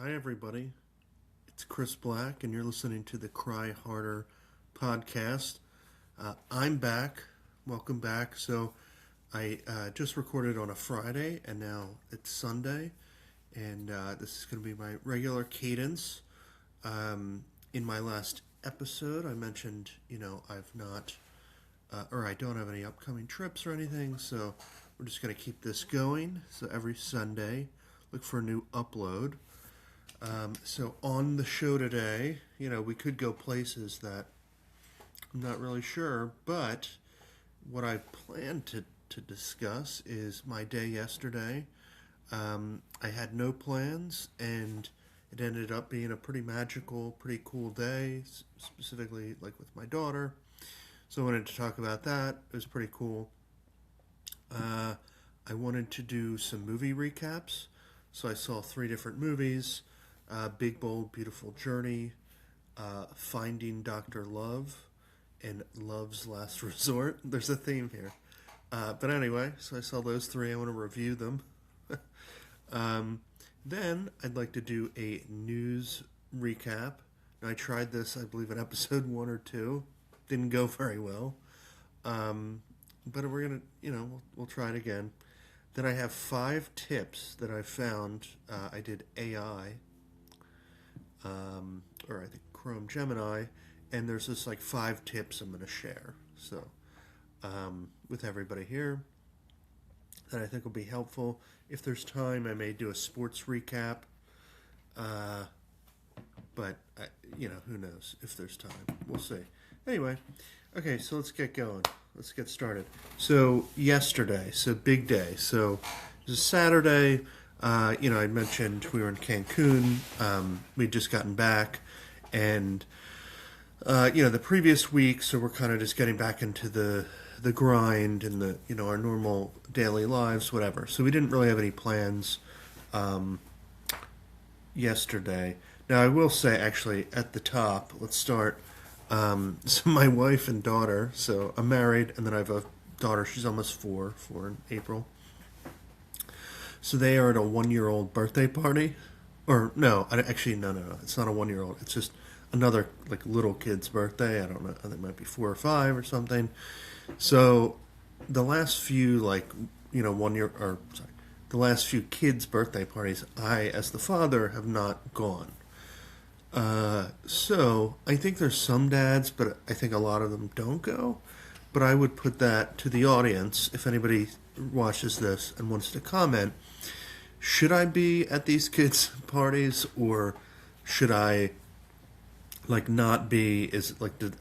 Hi, everybody. It's Chris Black, and you're listening to the Cry Harder podcast. I'm back. Welcome back. So, I just recorded on a Friday, and now it's Sunday, and this is going to be my regular cadence. In my last episode, I mentioned, I've not, or I don't have any upcoming trips or anything, so we're just going to keep this going. So, every Sunday, look for a new upload. So on the show today, we could go places that I'm not really sure, but what I plan to discuss is my day yesterday. I had no plans, and it ended up being a pretty magical, pretty cool day, specifically like with my daughter. So I wanted to talk about that. It was pretty cool. I wanted to do some movie recaps. So I saw 3 different movies. Big, Bold, Beautiful Journey, Finding Dr. Love, and Love's Last Resort. There's a theme here. But anyway, so I saw those 3. I want to review them. Then I'd like to do a news recap. Now, I tried this, I believe, in episode 1 or 2. Didn't go very well. But we're going to, we'll try it again. Then I have 5 tips that I found. I did AI. Or I think Chrome Gemini, and there's just like 5 tips I'm going to share. So, with everybody here, that I think will be helpful. If there's time, I may do a sports recap. But who knows if there's time? We'll see. Anyway, okay, so let's get going. Let's get started. So yesterday, so big day. So it was Saturday. I mentioned we were in Cancun. We'd just gotten back, and the previous week, so we're kind of just getting back into the grind and the our normal daily lives, whatever. So we didn't really have any plans yesterday. Now I will say, actually, at the top, let's start. So my wife and daughter. So I'm married, and then I have a daughter. She's almost 4 in April. So they are at a 1-year-old birthday party. Or, no. It's not a 1-year-old. It's just another, little kid's birthday. I don't know. They might be 4 or 5 or something. So the last few, the last few kids' birthday parties, I, as the father, have not gone. So I think there's some dads, but I think a lot of them don't go. But I would put that to the audience, if anybody watches this and wants to comment. Should I be at these kids' parties, or should I not be?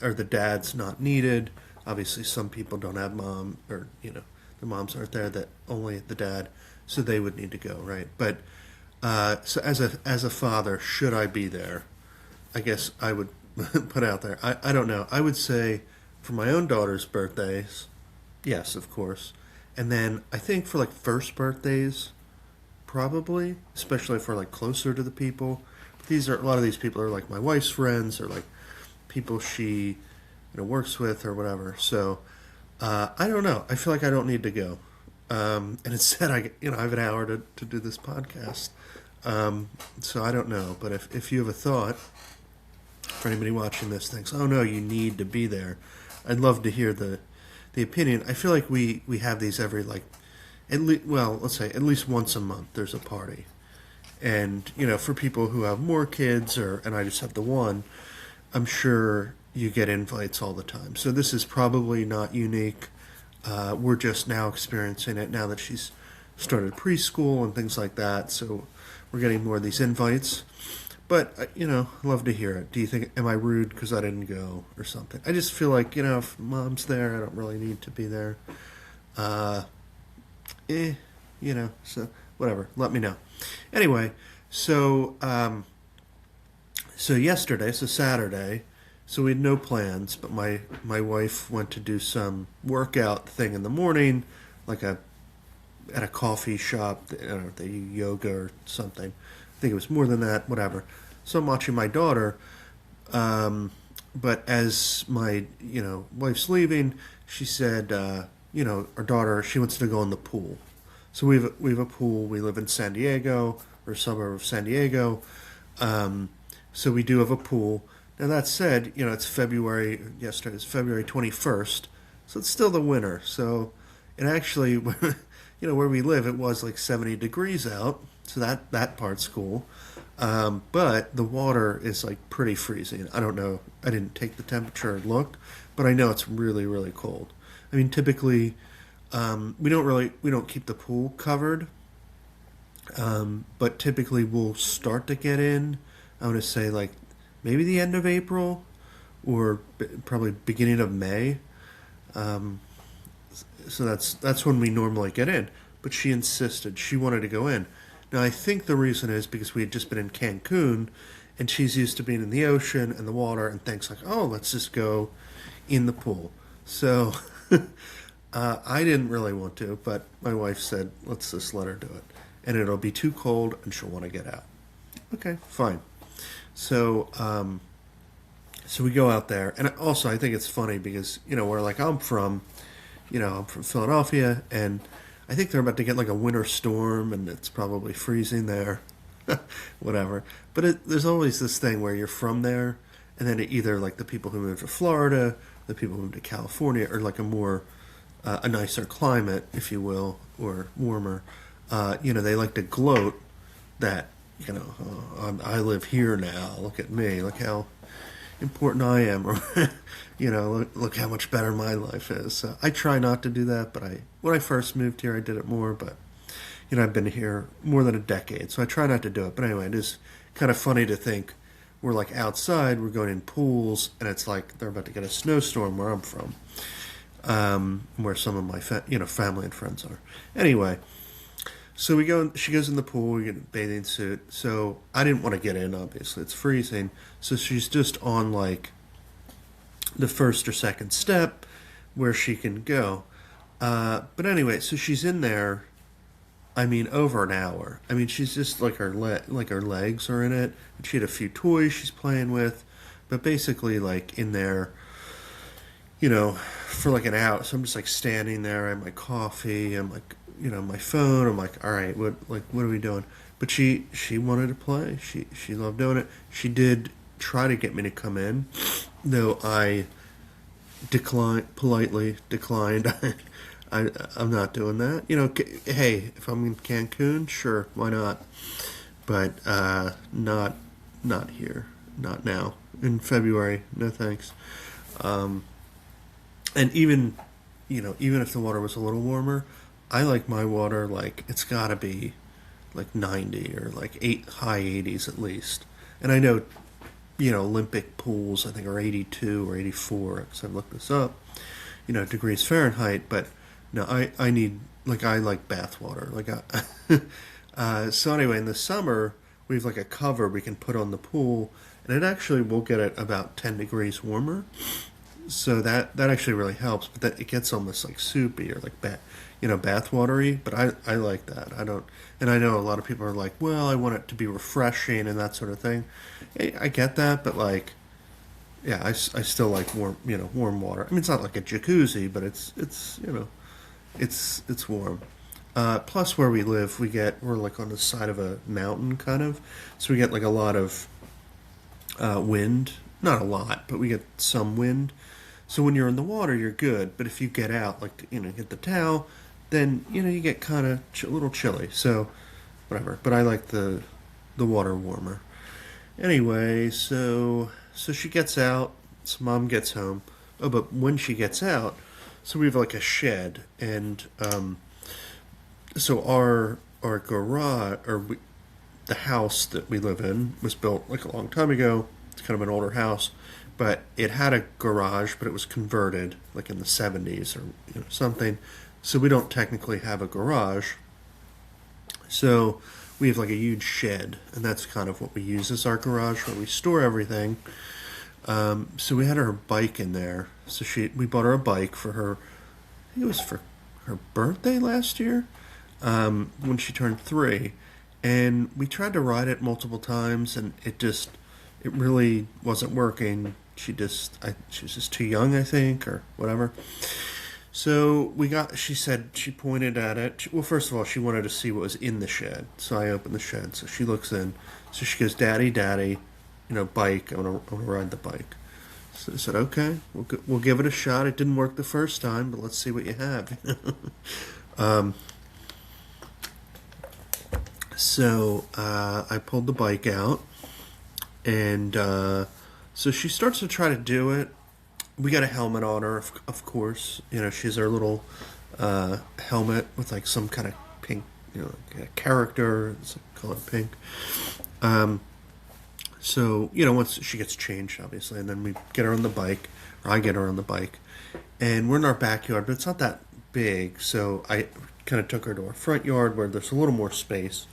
Are the dads not needed? Obviously, some people don't have mom, or the moms aren't there. That only the dad, so they would need to go, right? But so as a father, should I be there? I guess I would put out there. I don't know. I would say for my own daughter's birthdays, yes, of course. And then I think for first birthdays, probably, especially if we're closer to the people. But a lot of these people are my wife's friends, or people she works with or whatever. So I don't know. I feel like I don't need to go. And instead, I have an hour to do this podcast. So I don't know. But if you have a thought, for anybody watching this thinks, oh no, you need to be there, I'd love to hear the opinion. I feel like we have these every let's say at least once a month there's a party. And for people who have more kids, and I just have the one, I'm sure you get invites all the time. So this is probably not unique. We're just now experiencing it now that she's started preschool and things like that. So we're getting more of these invites. But, love to hear it. Do you think, am I rude because I didn't go or something? I just feel like, if mom's there, I don't really need to be there. So whatever. Let me know. Anyway, so yesterday, so Saturday, so we had no plans, but my wife went to do some workout thing in the morning, at a coffee shop, I don't know, they do yoga or something. I think it was more than that, whatever. So I'm watching my daughter, but as my, wife's leaving, she said, our daughter, she wants to go in the pool. So we have a pool. We live in San Diego, or a suburb of San Diego. So we do have a pool. Now that said, it's February. Yesterday is February 21st, so it's still the winter. So it actually, where we live, it was like 70 degrees out. So that part's cool. But the water is like pretty freezing. I don't know. I didn't take the temperature and look, but I know it's really, really cold. I mean, typically, we don't keep the pool covered, but typically we'll start to get in. I want to say like maybe the end of April or probably beginning of May. So that's when we normally get in. But she insisted she wanted to go in. Now I think the reason is because we had just been in Cancun, and she's used to being in the ocean and the water, and thinks like, oh, let's just go in the pool. So I didn't really want to, but my wife said, let's just let her do it, and it'll be too cold, and she'll want to get out. Okay, fine. So so we go out there, and also I think it's funny because where like I'm from Philadelphia, and I think they're about to get like a winter storm, and it's probably freezing there, whatever. But there's always this thing where you're from there, and then either like the people who move to Florida, the people who move to California, or like a nicer climate, if you will, or warmer. They like to gloat that oh, I live here now. Look at me. Look how important I am, or look how much better my life is. So I try not to do that, but when I first moved here, I did it more. But I've been here more than a decade, so I try not to do it. But anyway, it is kind of funny to think we're like outside, we're going in pools, and it's like they're about to get a snowstorm where I'm from, where some of my family and friends are. Anyway. So we go. She goes in the pool. We get a bathing suit. So I didn't want to get in. Obviously, it's freezing. So she's just on like the first or second step where she can go. But anyway, so she's in there. I mean, over an hour. I mean, she's just like her legs are in it. And she had a few toys she's playing with, but basically like in there, for like an hour. So I'm just like standing there. I have my coffee. I'm like. My phone. I'm like, all right, what are we doing? But she wanted to play. She loved doing it. She did try to get me to come in, though I politely declined. I'm not doing that. Hey, if I'm in Cancun, sure, why not? But not here, not now. In February, no thanks. And even if the water was a little warmer. I like my water like it's got to be like 90 or like high 80s at least. And I know, Olympic pools I think are 82 or 84 because I've looked this up, degrees Fahrenheit. But no, I need I like bath water. So anyway, in the summer we have like a cover we can put on the pool, and it actually will get it about 10 degrees warmer. So that actually really helps, but it gets almost like soupy or like bath watery. But I like that. I don't, and I know a lot of people are like, well, I want it to be refreshing and that sort of thing. I get that, but yeah, I still like warm water. I mean, it's not like a jacuzzi, but it's warm. Plus, where we live, we're like on the side of a mountain, kind of, so we get like a lot of wind. Not a lot, but we get some wind. So when you're in the water, you're good. But if you get out, get the towel, then you get kind of a little chilly. So whatever. But I like the water warmer. Anyway, so she gets out. So Mom gets home. Oh, but when she gets out, so we have like a shed, and so our garage the house that we live in was built like a long time ago. It's kind of an older house, but it had a garage, but it was converted like in the 70s or something. So we don't technically have a garage. So we have like a huge shed, and that's kind of what we use as our garage where we store everything. So we had her bike in there. So we bought her a bike for her. I think it was for her birthday last year, when she turned 3, and we tried to ride it multiple times, and it really wasn't working. She was just too young, I think, or whatever. So she said, she pointed at it. Well, first of all, she wanted to see what was in the shed. So I opened the shed. So she looks in. So she goes, Daddy, Daddy, bike. I want to ride the bike. So I said, okay, we'll give it a shot. It didn't work the first time, but let's see what you have. So I pulled the bike out, and so she starts to try to do it. We got a helmet on her, of course. She has her little helmet with like some kind of pink, like a character, it's colored pink. So once she gets changed, obviously, and then we get her on the bike, or I get her on the bike, and we're in our backyard, but it's not that big. So I kind of took her to our front yard where there's a little more space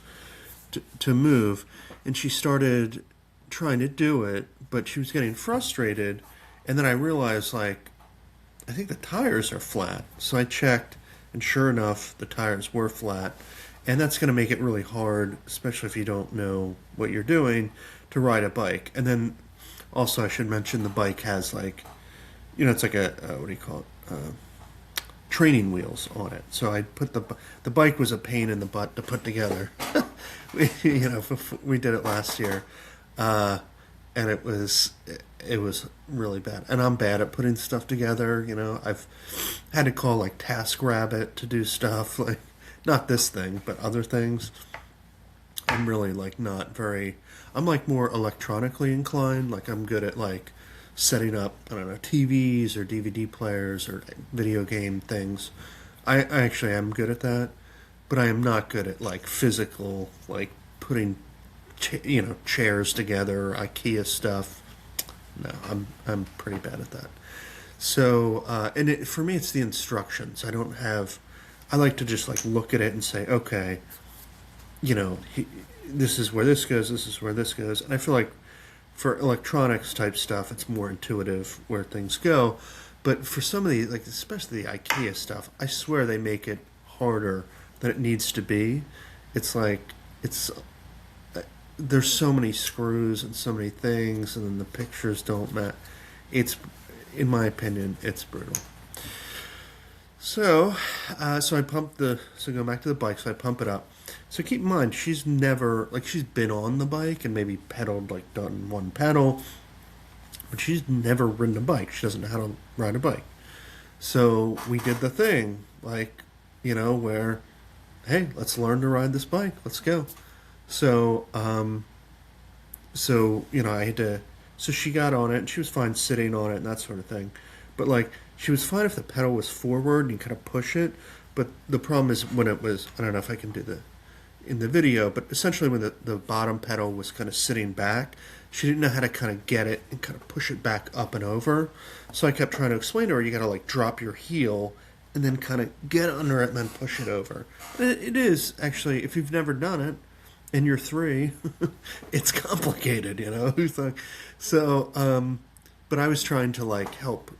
to move, and she started trying to do it, but she was getting frustrated, and then I realized, like, I think the tires are flat. So I checked, and sure enough, the tires were flat, and that's going to make it really hard, especially if you don't know what you're doing, to ride a bike. And then also I should mention the bike has like, it's like a what do you call it? Training wheels on it. So I put the bike was a pain in the butt to put together. We did it last year, and it was really bad. And I'm bad at putting stuff together. I've had to call like TaskRabbit to do stuff, like not this thing, but other things. I'm really like not very. I'm like more electronically inclined. Like I'm good at like setting up, I don't know, TVs or DVD players or video game things. I actually am good at that, but I am not good at like physical, like putting, chairs together, IKEA stuff. No, I'm pretty bad at that. So, for me, it's the instructions. I don't have. I like to just like look at it and say, okay, this is where this goes. This is where this goes, and I feel like for electronics type stuff, it's more intuitive where things go. But for some of the, like especially the IKEA stuff, I swear they make it harder than it needs to be. It's like there's so many screws and so many things, and then the pictures don't match. It's, in my opinion, it's brutal. So, so going back to the bike, so I pump it up. So keep in mind, she's never, like, she's been on the bike and maybe pedaled, like, done one pedal, but she's never ridden a bike. She doesn't know how to ride a bike. So we did the thing, like, where, hey, let's learn to ride this bike. Let's go. So, I had to, so she got on it and she was fine sitting on it and that sort of thing. But, like, she was fine if the pedal was forward and you kind of push it. But the problem is when it was, I don't know if I can do in the video, but essentially when the bottom pedal was kind of sitting back, she didn't know how to kind of get it and kind of push it back up and over. So I kept trying to explain to her, you got to like drop your heel and then kind of get under it and then push it over. It is actually, if you've never done it and you're 3, it's complicated, So, but I was trying to like help,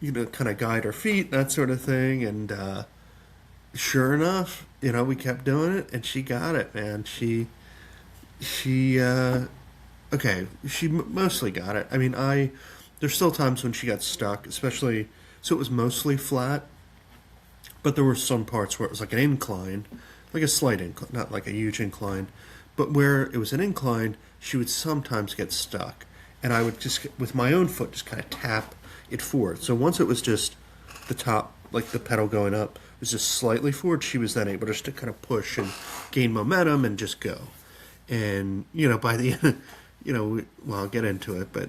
kind of guide her feet, that sort of thing, and sure enough, we kept doing it, and she got it, man. She mostly got it. I mean, there's still times when she got stuck, especially, so it was mostly flat, but there were some parts where it was like an incline, like a slight incline, not like a huge incline, but where it was an incline, she would sometimes get stuck, and I would just, with my own foot, just kind of tap it forward. So once it was just the top, like the pedal going up, was just slightly forward, she was then able just to kind of push and gain momentum and just go. And, by the end, I'll get into it, but,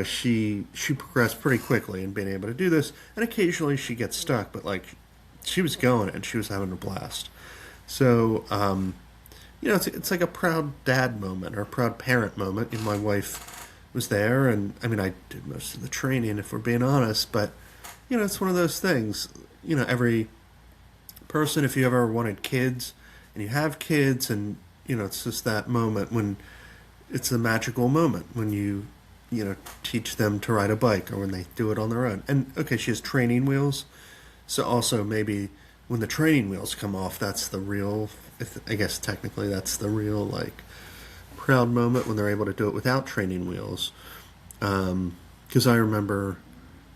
she progressed pretty quickly in being able to do this. And occasionally she gets stuck, but, like, she was going and she was having a blast. So, it's like a proud dad moment or a proud parent moment. My wife was there, and, I mean, I did most of the training, if we're being honest, but, it's one of those things. Every person, if you ever wanted kids and you have kids, and it's just that moment when it's the magical moment when you teach them to ride a bike, or when they do it on their own. And okay, she has training wheels, so also maybe when the training wheels come off, that's the real, I guess technically that's the real like proud moment, when they're able to do it without training wheels. Because I remember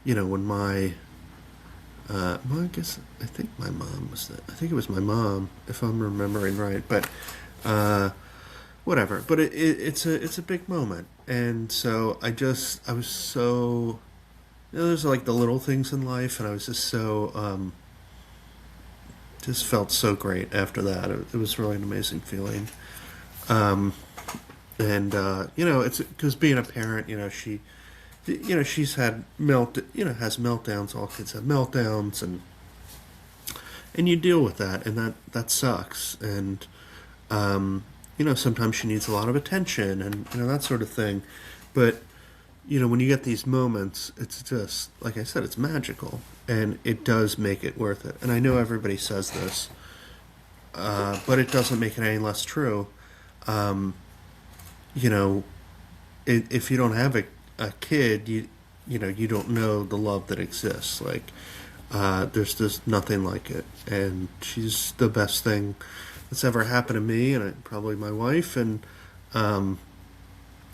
when my Well, I think my mom was I think it was my mom, if I'm remembering right. But uh, whatever. But it's a big moment, and so I was so there's like the little things in life, and I was just so just felt so great after that. It was really an amazing feeling. Um, and it's because being a parent, she's had has meltdowns. All kids have meltdowns, and you deal with that, and that sucks. And sometimes she needs a lot of attention, and that sort of thing. But when you get these moments, it's just like I said, it's magical, and it does make it worth it. And I know everybody says this, but it doesn't make it any less true. Um, you know, if you don't have a kid, you don't know the love that exists. Like, there's just nothing like it, and she's the best thing that's ever happened to me, and probably my wife, and um,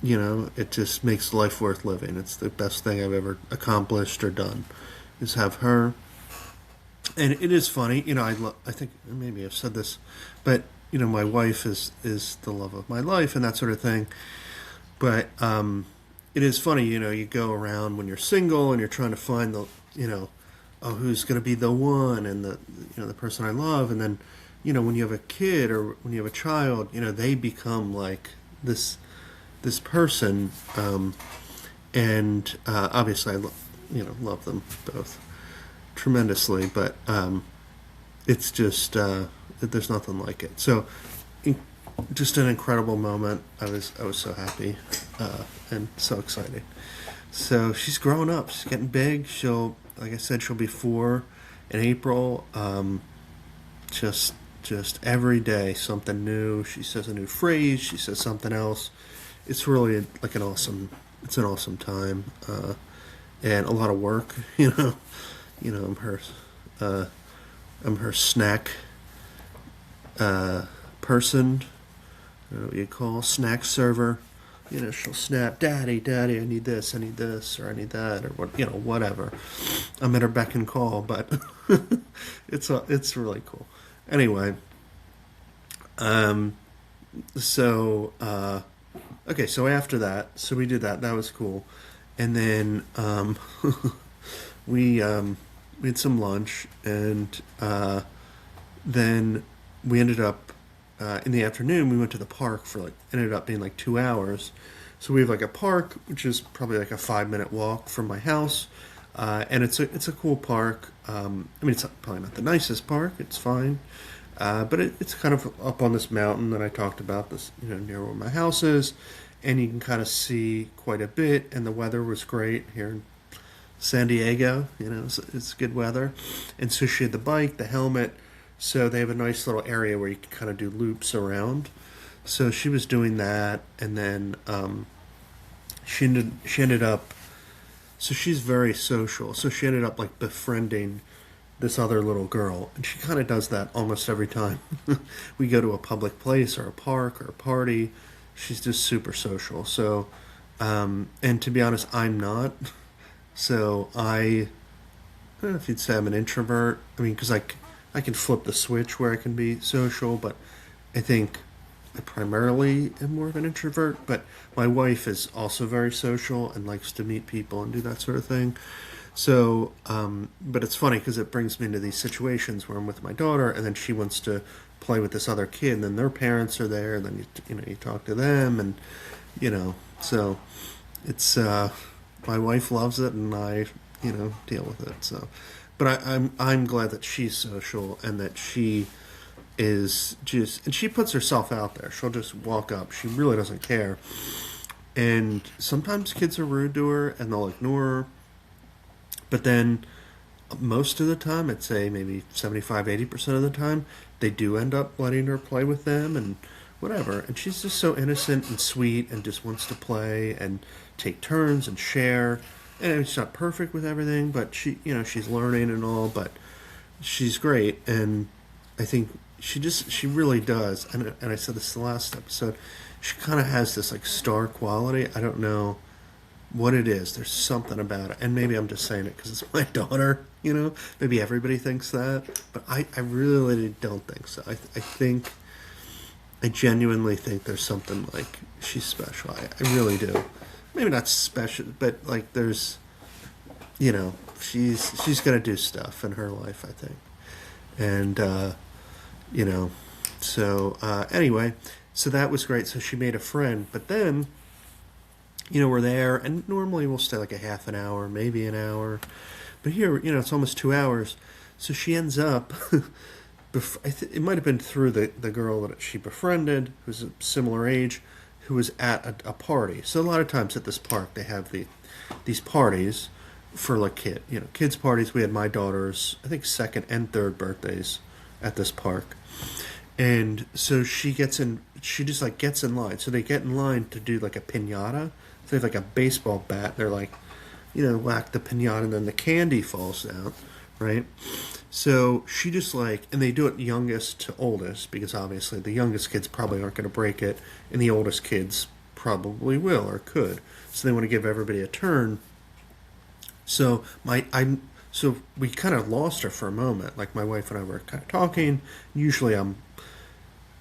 it just makes life worth living. It's the best thing I've ever accomplished or done, is have her. And it is funny, I think maybe I've said this, but my wife is the love of my life and that sort of thing. But it is funny, you go around when you're single and you're trying to find oh, who's going to be the one, and the person I love, and then when you have a kid or when you have a child, they become like this person, and obviously love them both tremendously, but it's just there's nothing like it. So just an incredible moment. I was so happy and so excited. So she's growing up. She's getting big. Like I said, she'll be 4 in April. Just every day something new. She says a new phrase. She says something else. It's really like it's an awesome time, and a lot of work. I'm uh, her snack person. What you call snack server. She'll snap, Daddy, Daddy, I need this, or I need that, or whatever. I'm at her beck and call, but it's really cool. Anyway, so okay, so after that, so we did that. That was cool, and then we had some lunch, and then we ended up in the afternoon. We went to the park for ended up being like 2 hours. So we have like a park, which is probably like a 5-minute walk from my house, and it's a cool park. I mean, it's probably not the nicest park. It's fine, but it's kind of up on this mountain that I talked about. This near where my house is, and you can kind of see quite a bit. And the weather was great here in San Diego. It's good weather, and so she had the bike, the helmet. So they have a nice little area where you can kind of do loops around. So she was doing that, and then she ended up. So she's very social. So she ended up like befriending this other little girl, and she kind of does that almost every time we go to a public place or a park or a party. She's just super social. So, and to be honest, I'm not. So I don't know if you'd say I'm an introvert. I mean, because I can flip the switch where I can be social, but I think I primarily am more of an introvert. But my wife is also very social and likes to meet people and do that sort of thing. So, but it's funny because it brings me into these situations where I'm with my daughter, and then she wants to play with this other kid, and then their parents are there, and then you talk to them, and so it's my wife loves it, and I deal with it. So, but I'm glad that she's social and that she is just, and she puts herself out there. She'll just walk up. She really doesn't care. And sometimes kids are rude to her and they'll ignore her. But then most of the time, I'd say maybe 75-80% of the time, they do end up letting her play with them and whatever. And she's just so innocent and sweet and just wants to play and take turns and share. And she's not perfect with everything, but she's learning and all, but she's great. And I think she really does. And I said this the last episode. She kind of has this like star quality. I don't know. what it is. There's something about it. And maybe I'm just saying it because it's my daughter, you know? Maybe everybody thinks that. But I really don't think so. I think, I genuinely think there's something like she's special. I really do. Maybe not special, but like there's, you know, she's going to do stuff in her life, I think. And, you know, so anyway, so that was great. So she made a friend. But then, you know, we're there, and normally we'll stay like a half an hour, maybe an hour. But here, you know, it's almost 2 hours. So she ends up, it might have been through the girl that she befriended, who's a similar age, who was at a party. So a lot of times at this park, they have these parties for like kids parties. We had my daughter's, I think, second and third birthdays at this park. And so she just like gets in line. So they get in line to do like a piñata. So they have like a baseball bat. They're like, you know, whack the piñata and then the candy falls down, right? So she just like, and they do it youngest to oldest because obviously the youngest kids probably aren't going to break it and the oldest kids probably will or could. So they want to give everybody a turn. So so we kind of lost her for a moment. Like my wife and I were kind of talking. Usually I'm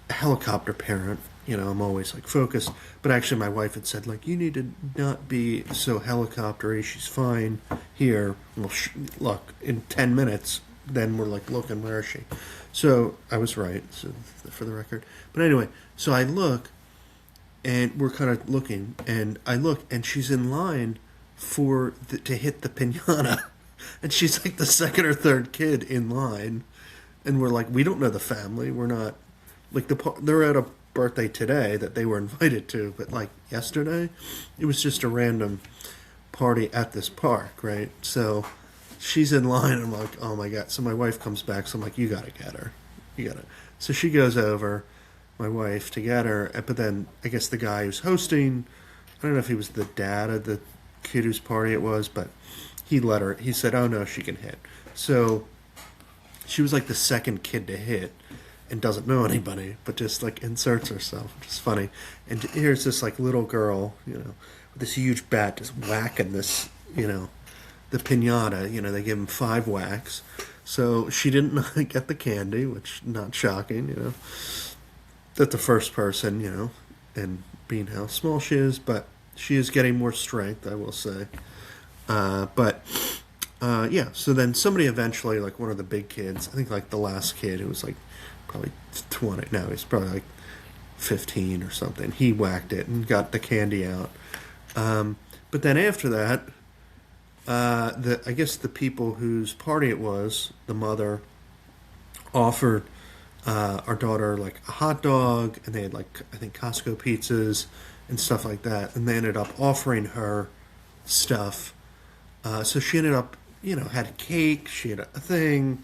a helicopter parent, you know, I'm always like focused. But actually, my wife had said like, you need to not be so helicoptery. She's fine here. Well, look, in 10 minutes, then we're like looking, where is she? So I was right. So for the record, but anyway, so I look, and we're kind of looking, and I look, and she's in line to hit the piñata, and she's like the second or third kid in line, and we're like, we don't know the family. We're not like they're at a birthday today that they were invited to, but like yesterday, it was just a random party at this park, right? So she's in line. I'm like, oh my god. So my wife comes back. So I'm like, you gotta get her. You gotta. So she goes over, my wife, to get her. But then I guess the guy who's hosting, I don't know if he was the dad of the kid whose party it was, but he let her. He said, oh no, she can hit. So she was like the second kid to hit and doesn't know anybody, but just like inserts herself, which is funny. And here's this like little girl, you know, with this huge bat just whacking this, you know, the piñata. You know, they give him 5 whacks. So she didn't get the candy, which not shocking, you know, that the first person, you know, and being how small she is, but she is getting more strength, I will say. Yeah, so then somebody eventually, like one of the big kids, I think like the last kid who was like probably 20, no, he's probably like 15 or something, he whacked it and got the candy out. But then after that, I guess the people whose party it was, the mother offered our daughter like a hot dog, and they had like, I think, Costco pizzas and stuff like that, and they ended up offering her stuff. So she ended up, you know, had a cake, she had a thing,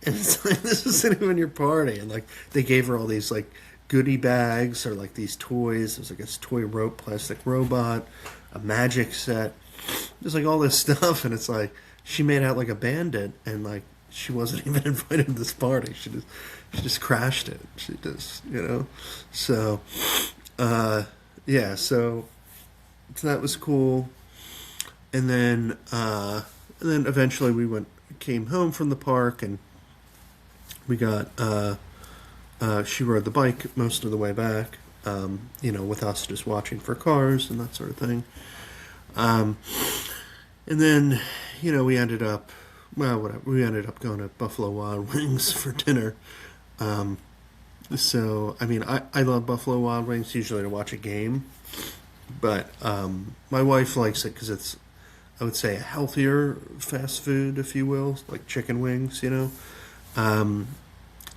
and it's like, this isn't even your party. And like, they gave her all these like goodie bags or like these toys. There's like a toy plastic robot, a magic set. There's like all this stuff, and it's like she made out like a bandit, and like she wasn't even invited to this party. She just crashed it. She just, you know. So yeah, so that was cool. And then eventually we came home from the park, and we got she rode the bike most of the way back, you know, with us just watching for cars and that sort of thing. And then, you know, we ended up going to Buffalo Wild Wings for dinner. So, I mean, I love Buffalo Wild Wings usually to watch a game, but my wife likes it because it's, I would say, a healthier fast food, if you will, like chicken wings, you know.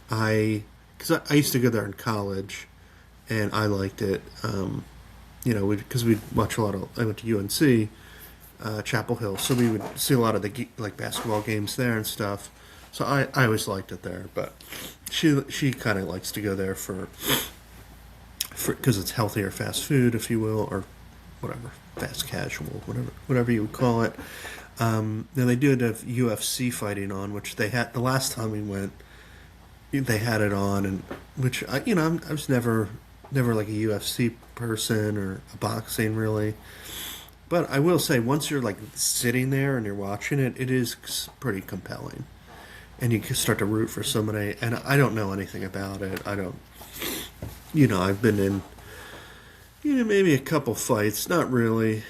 Because I used to go there in college, and I liked it. You know, because we'd watch a lot of. I went to UNC, Chapel Hill, so we would see a lot of the like basketball games there and stuff. So I always liked it there, but she kind of likes to go there for because it's healthier fast food, if you will, or whatever, fast casual, whatever you would call it. Then they did have UFC fighting on, which they had the last time we went. They had it on, and which I was never like a UFC person or a boxing really, But I will say, once you're like sitting there and you're watching it, it is pretty compelling, and you can start to root for somebody. And I don't know anything about it. I don't, I've been in, maybe a couple fights. Not really,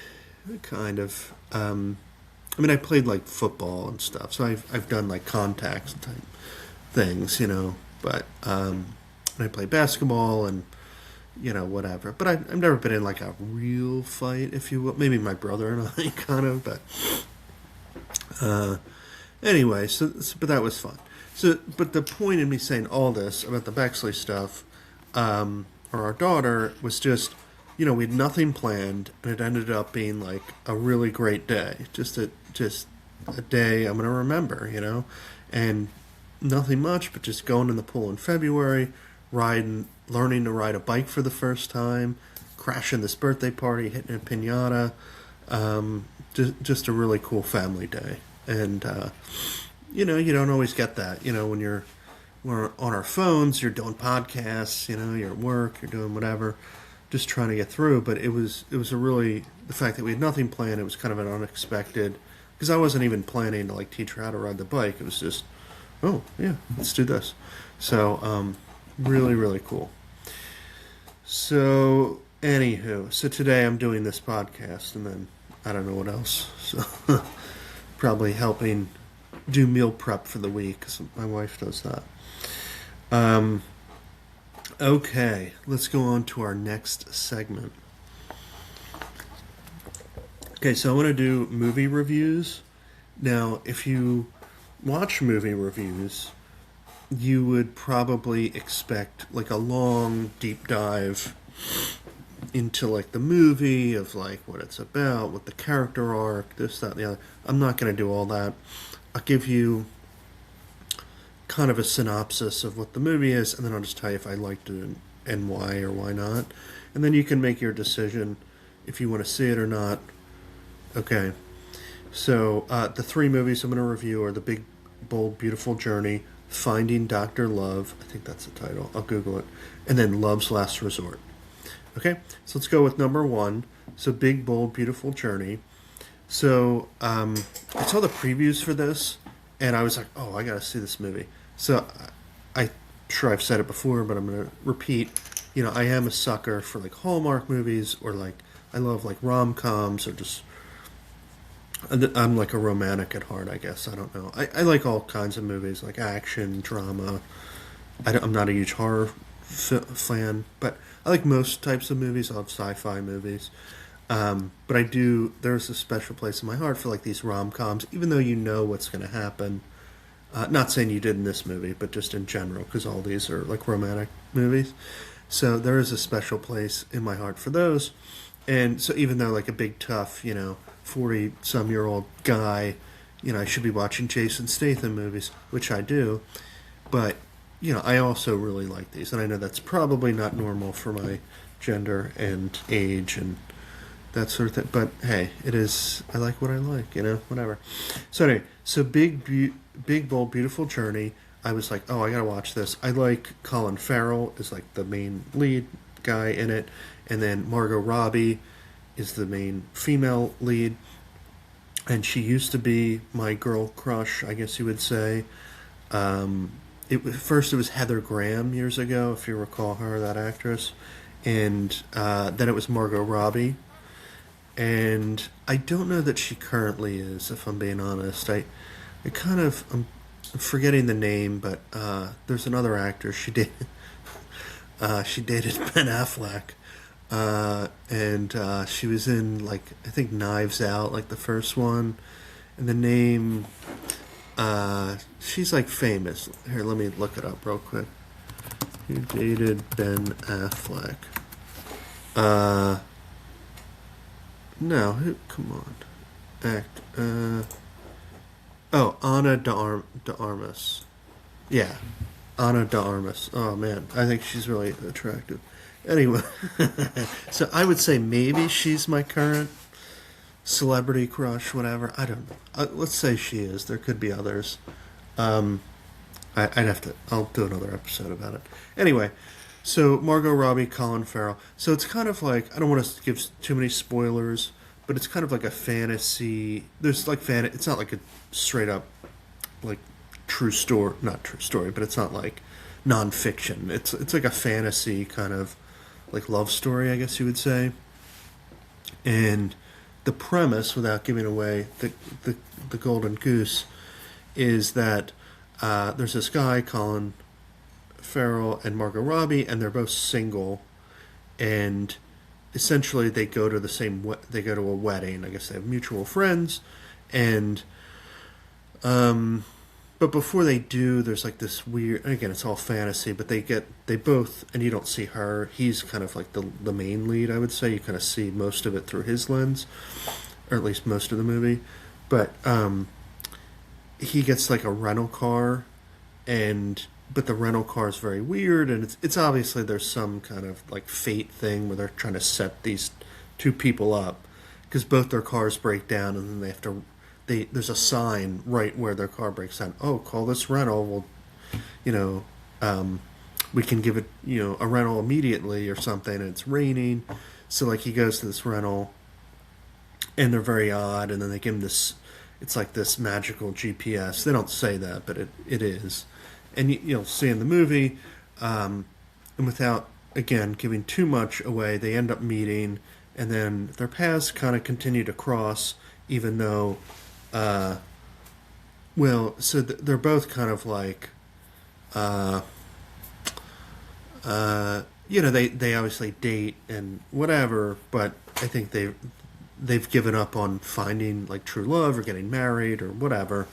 kind of. I mean, I played like football and stuff, so I've done like contacts type things, But I play basketball and whatever. But I've never been in like a real fight, if you will. Maybe my brother and I kind of, but anyway. But that was fun. So, but the point in me saying all this about the Bexley stuff, or our daughter, was just, we had nothing planned, and it ended up being like a really great day. Just a day I'm going to remember, and nothing much, but just going in the pool in February, learning to ride a bike for the first time, crashing this birthday party, hitting a piñata, just a really cool family day. And you don't always get that, when we're on our phones, you're doing podcasts, you're at work, you're doing whatever, just trying to get through. But it was the fact that we had nothing planned. It was kind of an unexpected, because I wasn't even planning to like teach her how to ride the bike. It was just, oh yeah, let's do this. So really, really cool. So anywho, so today I'm doing this podcast, and then I don't know what else. So probably helping do meal prep for the week, because my wife does that. Okay, let's go on to our next segment. Okay, so I want to do movie reviews. Now, if you watch movie reviews, you would probably expect like a long, deep dive into like the movie, of like what it's about, what the character arc, this, that, and the other. I'm not going to do all that. I'll give you kind of a synopsis of what the movie is, and then I'll just tell you if I liked it and why or why not. And then you can make your decision if you want to see it or not. Okay. So the three movies I'm going to review are The Big, Bold, Beautiful Journey, Finding Dr. Love, I think that's the title, I'll Google it, and then Love's Last Resort. Okay, so let's go with number one. So Big, Bold, Beautiful Journey. So I saw the previews for this, and I was like, oh, I gotta see this movie. So I'm sure I've said it before, but I'm gonna repeat. I am a sucker for like Hallmark movies, or like I love like rom-coms, or just I'm like a romantic at heart, I guess. I don't know. I like all kinds of movies, like action, drama. I'm not a huge horror fan, but I like most types of movies. I love sci-fi movies. But there's a special place in my heart for like these rom-coms, even though you know what's going to happen. Not saying you did in this movie, but just in general, because all these are like romantic movies. So there is a special place in my heart for those. And so even though like a big tough, 40-some-year-old guy, I should be watching Jason Statham movies, which I do. But, I also really like these. And I know that's probably not normal for my gender and age and that sort of thing. But, hey, it is, I like what I like, whatever. So anyway, so Big, Bold, Beautiful Journey. I was like, oh, I gotta watch this. I like Colin Farrell is like the main lead guy in it. And then Margot Robbie is the main female lead, and she used to be my girl crush, I guess you would say. First it was Heather Graham years ago, if you recall her, that actress, and then it was Margot Robbie, and I don't know that she currently is, if I'm being honest. I'm forgetting the name, but there's another actor she dated. She dated Ben Affleck. And she was in, like, I think Knives Out, like the first one. And the name, she's, like, famous. Here, let me look it up real quick. Who dated Ben Affleck? No, come on. Ana de Armas. Yeah, Ana de Armas. Oh, man, I think she's really attractive. Anyway, so I would say maybe she's my current celebrity crush, whatever. I don't know. Let's say she is. There could be others. I'll do another episode about it. Anyway, so Margot Robbie, Colin Farrell. So it's kind of like, I don't want to give too many spoilers, but it's kind of like a fantasy. There's like it's not like a straight up like true story, not true story, but it's not like nonfiction. It's like a fantasy kind of like love story, I guess you would say. And the premise, without giving away the golden goose, is that there's this guy, Colin Farrell and Margot Robbie, and they're both single, and essentially they go to they go to a wedding. I guess they have mutual friends, and but before they do, there's like this weird. Again, it's all fantasy, but they both, and you don't see her. He's kind of like the main lead, I would say. You kind of see most of it through his lens, or at least most of the movie. But he gets like a rental car, but the rental car is very weird, and it's obviously there's some kind of like fate thing where they're trying to set these two people up because both their cars break down, and then they have to. There's a sign right where their car breaks down. Oh, call this rental. We'll, you know, we can give it, a rental immediately or something. And it's raining, so like he goes to this rental, and they're very odd. And then they give him this. It's like this magical GPS. They don't say that, but it is. And you'll see in the movie, and without again giving too much away, they end up meeting, and then their paths kind of continue to cross, even though. So they're both kind of like, they obviously date and whatever, but I think they've given up on finding like true love or getting married or whatever,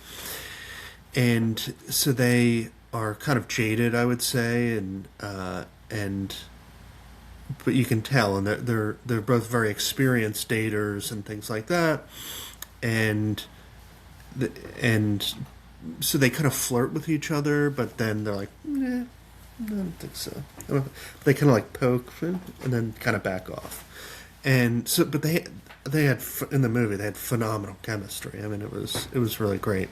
and so they are kind of jaded, I would say, and but you can tell, and they're both very experienced daters and things like that, and so they kind of flirt with each other, but then they're like, I don't think so. They kind of like poke and then kind of back off. And so, but they had in the movie they had phenomenal chemistry. I mean, it was really great.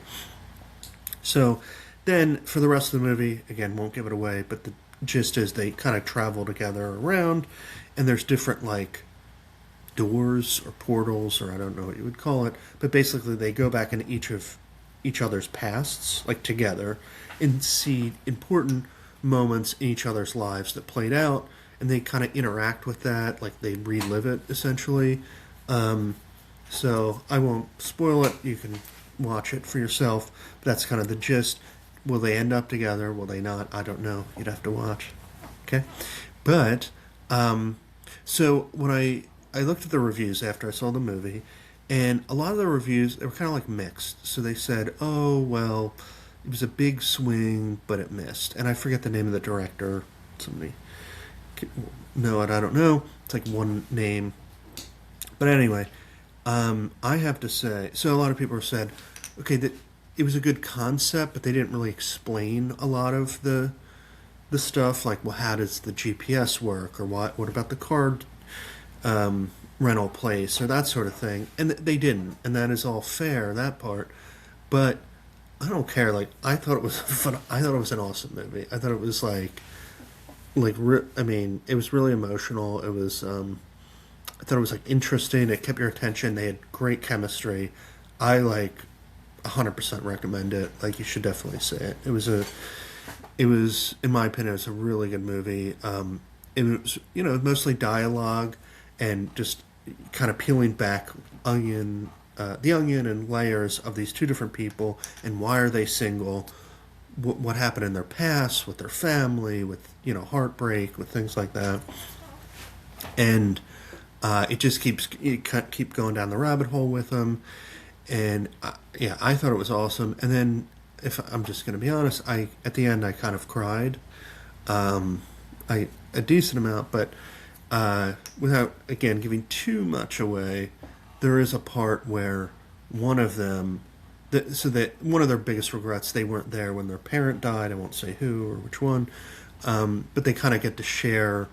So then for the rest of the movie, again, won't give it away, but the gist is they kind of travel together around, and there's different like doors or portals, or I don't know what you would call it, but basically they go back in each other's pasts, like together, and see important moments in each other's lives that played out, and they kind of interact with that, like they relive it essentially. So I won't spoil it. You can watch it for yourself. But that's kind of the gist. Will they end up together? Will they not? I don't know. You'd have to watch. Okay, but so when I looked at the reviews after I saw the movie, and a lot of the reviews, they were kind of like mixed. So they said, oh, well, it was a big swing, but it missed. And I forget the name of the director. Somebody know it, I don't know. It's like one name. But anyway, I have to say, so a lot of people have said, okay, that it was a good concept, but they didn't really explain a lot of the stuff. Like, well, how does the GPS work? Or what about the card rental place or that sort of thing, and they didn't, and that is all fair, that part. But I don't care. Like I thought it was I thought it was an awesome movie. I thought it was I mean, it was really emotional. It was I thought it was like interesting. It kept your attention. They had great chemistry. I 100% recommend it. Like you should definitely see it. It was in my opinion, it was a really good movie. It was mostly dialogue and just kind of peeling back the onion and layers of these two different people, and why are they single, what happened in their past with their family, with heartbreak, with things like that, and it just keep going down the rabbit hole with them, and I thought it was awesome. And then, if I'm just going to be honest, at the end I kind of cried, a decent amount, but without, again, giving too much away, there is a part where one of them, one of their biggest regrets, they weren't there when their parent died. I won't say who or which one, but they kind of get to share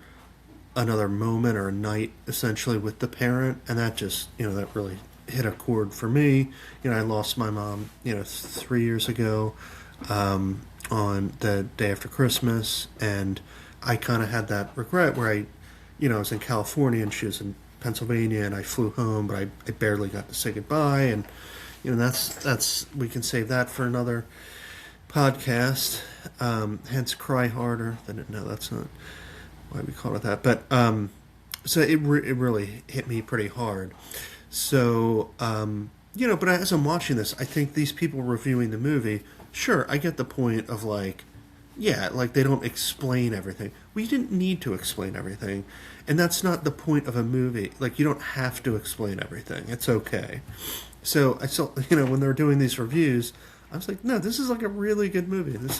another moment or a night, essentially, with the parent, and that just, that really hit a chord for me. I lost my mom, 3 years ago, on the day after Christmas, and I kind of had that regret where I was in California and she was in Pennsylvania, and I flew home, but I barely got to say goodbye. And that's we can save that for another podcast. Hence, cry harder. No, that's not why we call it that. But so it really hit me pretty hard. So but as I'm watching this, I think these people reviewing the movie, sure, I get the point of like, yeah, like they don't explain everything. We didn't need to explain everything. And that's not the point of a movie. Like, you don't have to explain everything. It's okay. So I saw, when they were doing these reviews, I was like, no, this is like a really good movie. This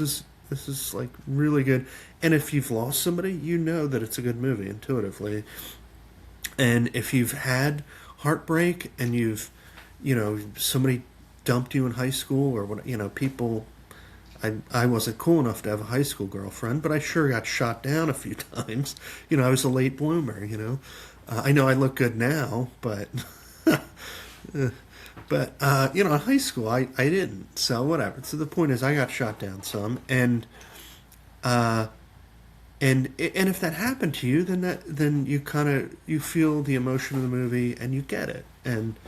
is like really good. And if you've lost somebody, you know that it's a good movie intuitively. And if you've had heartbreak and you've, somebody dumped you in high school or what, people. I wasn't cool enough to have a high school girlfriend, but I sure got shot down a few times. I was a late bloomer. I know I look good now, but but in high school I didn't. So whatever. So the point is, I got shot down some, and if that happened to you, then you feel the emotion of the movie and you get it, and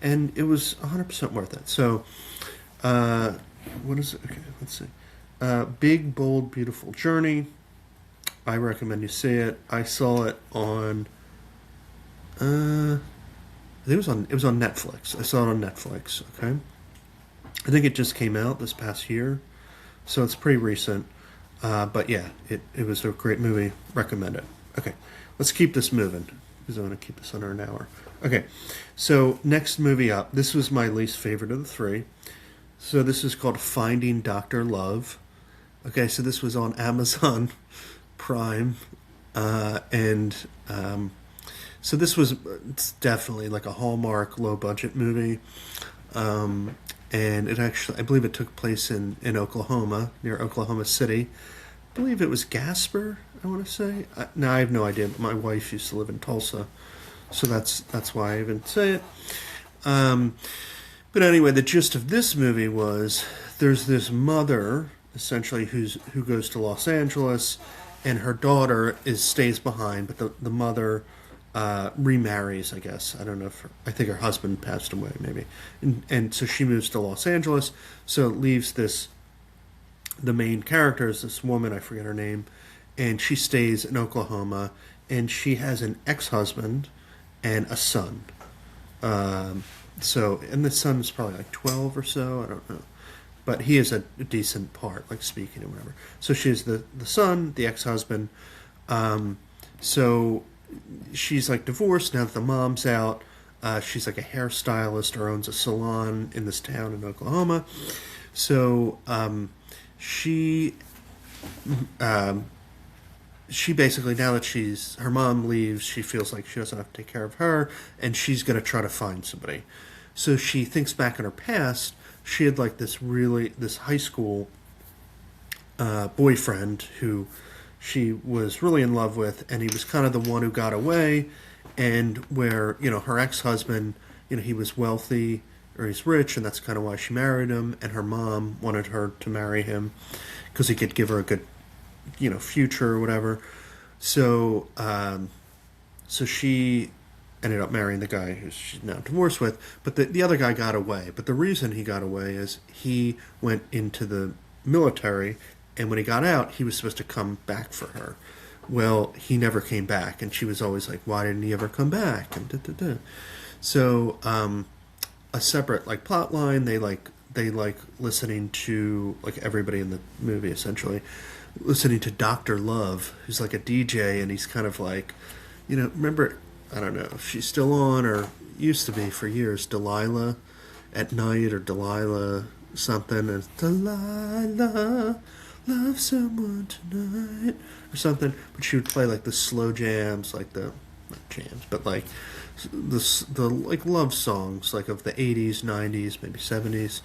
it was 100% worth it. So. What is it? Okay, let's see. Big, Bold, Beautiful Journey. I recommend you see it. I saw it on. I think it was on Netflix. I saw it on Netflix. Okay. I think it just came out this past year, so it's pretty recent. But yeah, it was a great movie. Recommend it. Okay, let's keep this moving because I want to keep this under an hour. Okay, so next movie up. This was my least favorite of the three. So this is called Finding Dr. Love. Okay, so this was on Amazon Prime. So it's definitely like a Hallmark low-budget movie. And it actually, I believe it took place in Oklahoma, near Oklahoma City. I believe it was Gasper, I want to say. Now, I have no idea, but my wife used to live in Tulsa. So that's why I even say it. But anyway, the gist of this movie was there's this mother, essentially, who goes to Los Angeles, and her daughter stays behind, but the mother remarries, I guess. I don't know I think her husband passed away, maybe. And so she moves to Los Angeles, so it leaves the main character is this woman, I forget her name, and she stays in Oklahoma, and she has an ex-husband and a son. And the son is probably like 12 or so, I don't know. But he is a decent part, like speaking or whatever. So she has the son, the ex-husband. So she's like divorced now that the mom's out. She's like a hairstylist or owns a salon in this town in Oklahoma. So she basically, now that her mom leaves, she feels like she doesn't have to take care of her, and she's going to try to find somebody. So she thinks back in her past, she had like this high school boyfriend who she was really in love with, and he was kind of the one who got away, and where, her ex-husband, he was wealthy, or he's rich, and that's kind of why she married him, and her mom wanted her to marry him because he could give her a good, future or whatever. So, so she ended up marrying the guy who she's now divorced with, but the other guy got away. But the reason he got away is he went into the military, and when he got out, he was supposed to come back for her. Well, he never came back, and she was always like, why didn't he ever come back? And da-da-da. So, a separate like plot line, they like listening to like everybody in the movie, essentially listening to Dr. Love, who's like a DJ, and he's kind of like, remember, I don't know if she's still on or used to be for years, Delilah at night, or Delilah something, and Delilah, love someone tonight, or something. But she would play like the slow jams, like the, not jams, but like the like love songs, like of the 80s, 90s, maybe 70s.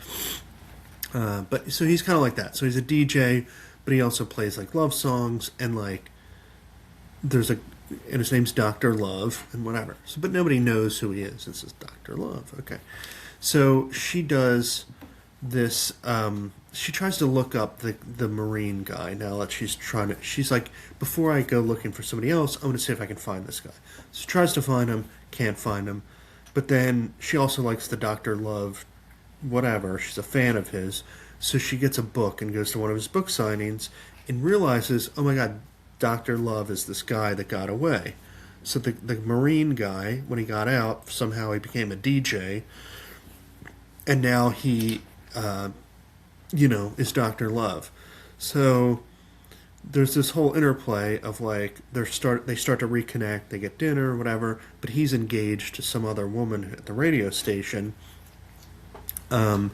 But so he's kind of like that. So he's a DJ, but he also plays like love songs, and like and his name's Dr. Love, and whatever. So, but nobody knows who he is. This is Dr. Love. Okay. So she does this, she tries to look up the Marine guy now that she's like, before I go looking for somebody else, I want to see if I can find this guy. So she tries to find him, can't find him. But then she also likes the Dr. Love, whatever. She's a fan of his. So she gets a book and goes to one of his book signings and realizes, oh my God, Dr. Love is this guy that got away. So the Marine guy, when he got out, somehow he became a DJ. And now he, is Dr. Love. So there's this whole interplay of like they start to reconnect, they get dinner or whatever, but he's engaged to some other woman at the radio station, and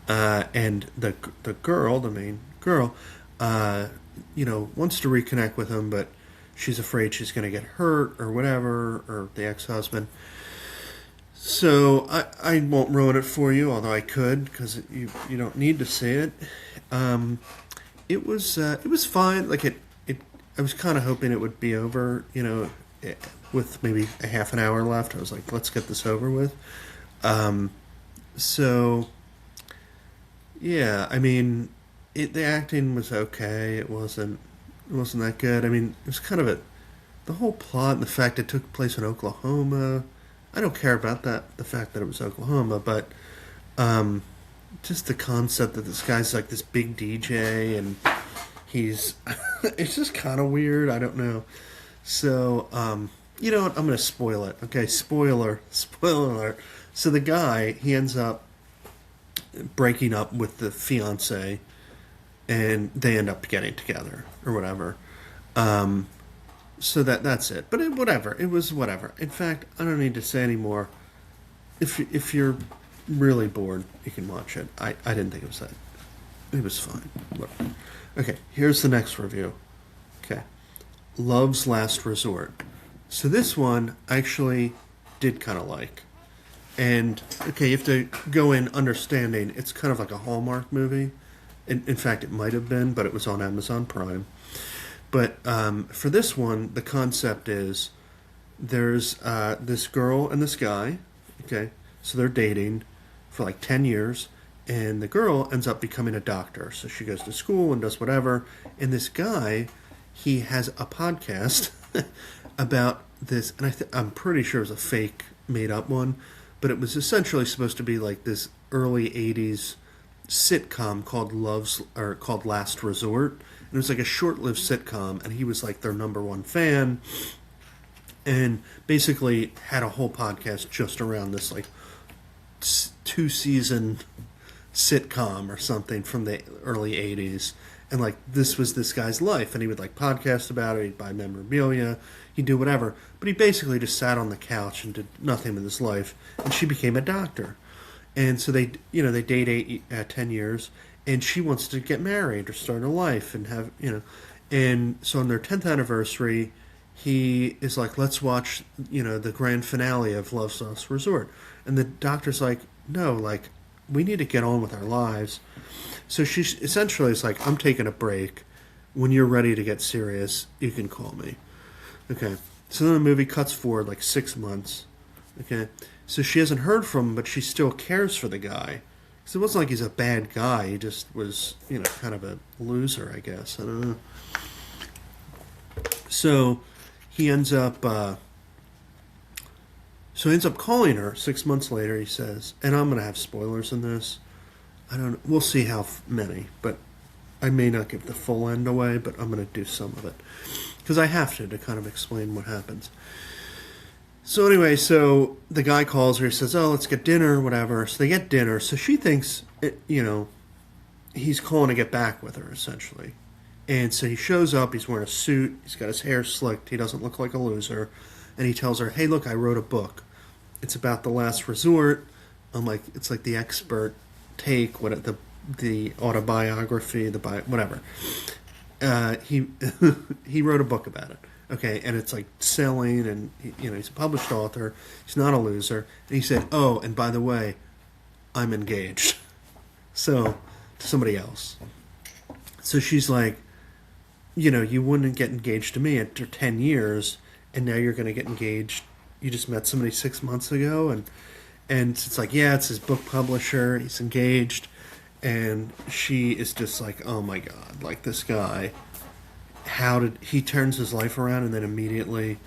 the girl, the main girl, wants to reconnect with him, but she's afraid she's going to get hurt or whatever, or the ex-husband. So I won't ruin it for you, although I could, because you don't need to see it. It was fine. Like I was kind of hoping it would be over, with maybe a half an hour left. I was like, let's get this over with. So yeah, I mean, the acting was okay. It wasn't that good. I mean, it was kind of the whole plot and the fact it took place in Oklahoma. I don't care about that, the fact that it was Oklahoma, but just the concept that this guy's like this big DJ and he's it's just kind of weird. I don't know. So you know what, I'm gonna spoil it. Okay, spoiler alert. So the guy, he ends up breaking up with the fiance and they end up getting together or whatever. So that's it. But whatever. It was whatever. In fact, I don't need to say any more. If you're really bored, you can watch it. I didn't think it was that. It was fine. Whatever. Okay, here's the next review. Okay. Love's Last Resort. So this one I actually did kind of like. And, okay, you have to go in understanding it's kind of like a Hallmark movie. In fact, it might have been, but it was on Amazon Prime. But for this one, the concept is there's this girl and this guy, okay? So they're dating for like 10 years, and the girl ends up becoming a doctor. So she goes to school and does whatever. And this guy, he has a podcast about this, and I'm pretty sure it was a fake, made-up one, but it was essentially supposed to be like this early 80s sitcom called Last Resort. And it was like a short-lived sitcom, and he was like their number one fan, and basically had a whole podcast just around this like 2-season sitcom or something from the early 80s. And like this was this guy's life, and he would like podcast about it, he'd buy memorabilia, he'd do whatever. But he basically just sat on the couch and did nothing with his life, and she became a doctor. And so they date 10 years, and she wants to get married or start a life and have, and so on their 10th anniversary, he is like, let's watch, the grand finale of Love's Last Resort. And the doctor's like, no, like, we need to get on with our lives. So she essentially is like, I'm taking a break. When you're ready to get serious, you can call me. Okay. So then the movie cuts forward like 6 months. Okay. So she hasn't heard from him, but she still cares for the guy. Because it wasn't like he's a bad guy. He just was, kind of a loser, I guess. I don't know. So he ends up calling her 6 months later, he says, and I'm going to have spoilers in this. I don't know. We'll see how many, but I may not give the full end away, but I'm going to do some of it. Because I have to kind of explain what happens. So anyway, so the guy calls her, he says, oh, let's get dinner, whatever. So they get dinner. So she thinks, he's calling to get back with her, essentially. And so he shows up, he's wearing a suit, he's got his hair slicked, he doesn't look like a loser. And he tells her, hey, look, I wrote a book. It's about the last resort. It's like the expert take, the autobiography, whatever. He wrote a book about it. Okay, and it's like selling, and he's a published author. He's not a loser. And he said, oh, and by the way, I'm engaged. So, to somebody else. So she's like, you wouldn't get engaged to me after 10 years, and now you're going to get engaged. You just met somebody 6 months ago, and it's like, yeah, it's his book publisher. He's engaged, and she is just like, oh my God, like this guy. How did he turns his life around and then immediately,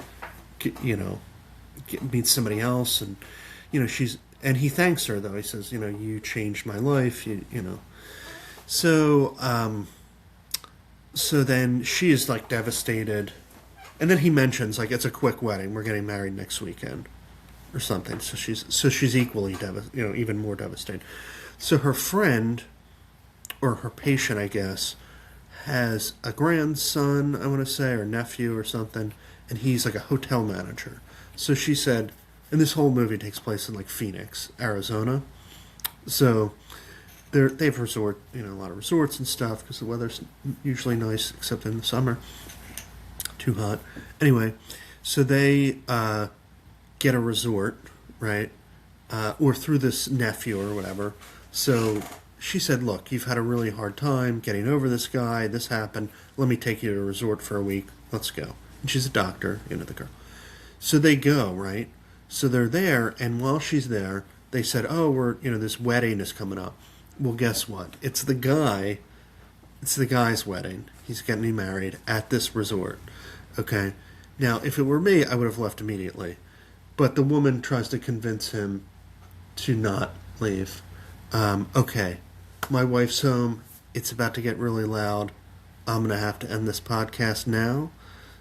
meets somebody else, and and he thanks her though. He says, you changed my life. You know. So so then she is like devastated, and then he mentions like it's a quick wedding. We're getting married next weekend, or something. So she's equally even more devastated. So her friend, or her patient, I guess, has a grandson, I want to say, or nephew or something, and he's like a hotel manager. So she said, and this whole movie takes place in like Phoenix, Arizona. So they have a lot of resorts and stuff because the weather's usually nice, except in the summer, too hot. Anyway, so they get a resort, right, or through this nephew or whatever. So she said, look, you've had a really hard time getting over this guy. This happened. Let me take you to a resort for a week. Let's go. And she's a doctor, the girl. So they go, right? So they're there, and while she's there, they said, oh, this wedding is coming up. Well, guess what? It's the guy's wedding. He's getting married at this resort. Okay? Now, if it were me, I would have left immediately. But the woman tries to convince him to not leave. Okay, my wife's home. It's about to get really loud. I'm going to have to end this podcast now.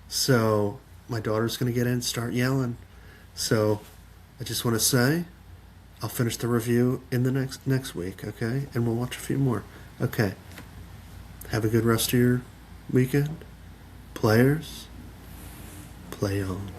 So my daughter's going to get in and start yelling. So I just want to say I'll finish the review in the next week, okay? And we'll watch a few more. Okay. Have a good rest of your weekend. Players, play on.